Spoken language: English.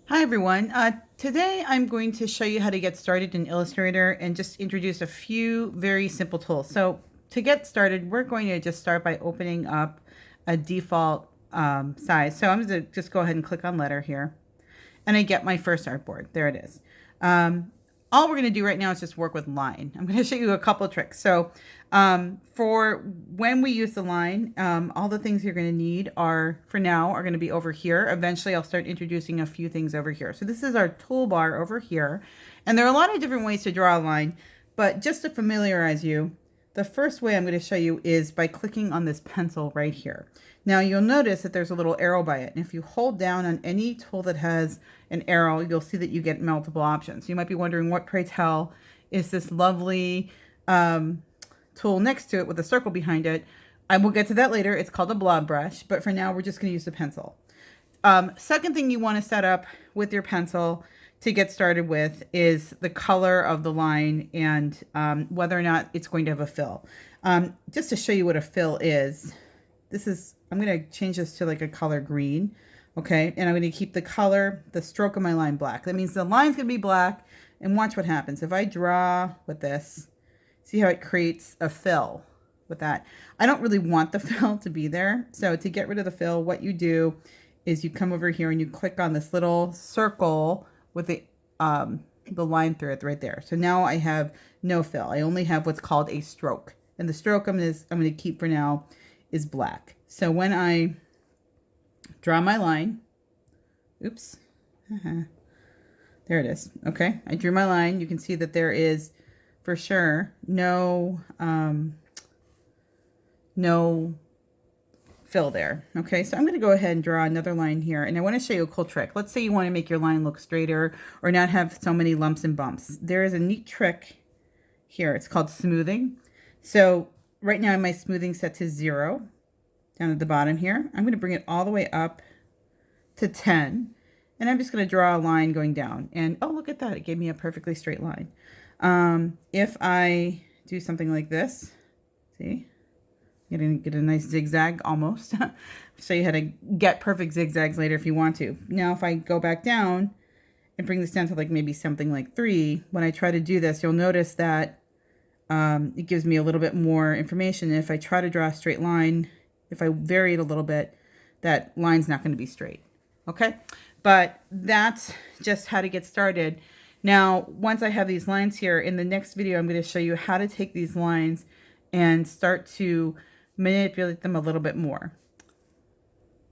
Hi everyone. Today I'm going to show you how to get started in Illustrator and just introduce a few very simple tools. So to get started, we're going to just start by opening up a default size. So I'm going to just go ahead and click on letter here and I get my first artboard. There it is. All we're going to do right now is just work with line. I'm going to show you a couple tricks. So for when we use the line, all the things you're going to need are, for now, are going to be over here. Eventually, I'll start introducing a few things over here. So this is our toolbar over here. And there are a lot of different ways to draw a line, but just to familiarize you, the first way I'm going to show you is by clicking on this pencil right here. Now you'll notice that there's a little arrow by it. And if you hold down on any tool that has an arrow, you'll see that you get multiple options. You might be wondering, what, pray tell, is this lovely tool next to it with a circle behind it? I will get to that later. It's called a blob brush, but for now we're just going to use the pencil. Second thing you want to set up with your pencil to get started with is the color of the line and whether or not it's going to have a fill. Just to show you what a fill is, I'm going to change this to like a color green. Okay, and I'm going to keep the color, the stroke of my line black. That means the line's going to be black, and watch what happens. If I draw with this, see how it creates a fill with that. I don't really want the fill to be there. So to get rid of the fill, what you do is you come over here and you click on this little circle with the line through it right there. So now I have no fill. I only have what's called a stroke. And the stroke I'm going to keep for now is black. So when I draw my line, oops, there it is. Okay, I drew my line. You can see that there is for sure no fill there. Okay, so I'm going to go ahead and draw another line here, and I want to show you a cool trick. Let's say you want to make your line look straighter or not have so many lumps and bumps. There is a neat trick here. It's called smoothing. So right now my smoothing set to 0 down at the bottom here. I'm going to bring it all the way up to 10, and I'm just going to draw a line going down, and oh, look at that, it gave me a perfectly straight line. If I do something like this, see, you're going to get a nice zigzag almost. Show you how to get perfect zigzags later if you want to. Now if I go back down and bring this down to like maybe something like 3, when I try to do this, you'll notice that it gives me a little bit more information. If I try to draw a straight line, if I vary it a little bit, that line's not going to be straight. Okay, but that's just how to get started. Now, once I have these lines here, in the next video, I'm going to show you how to take these lines and start to manipulate them a little bit more.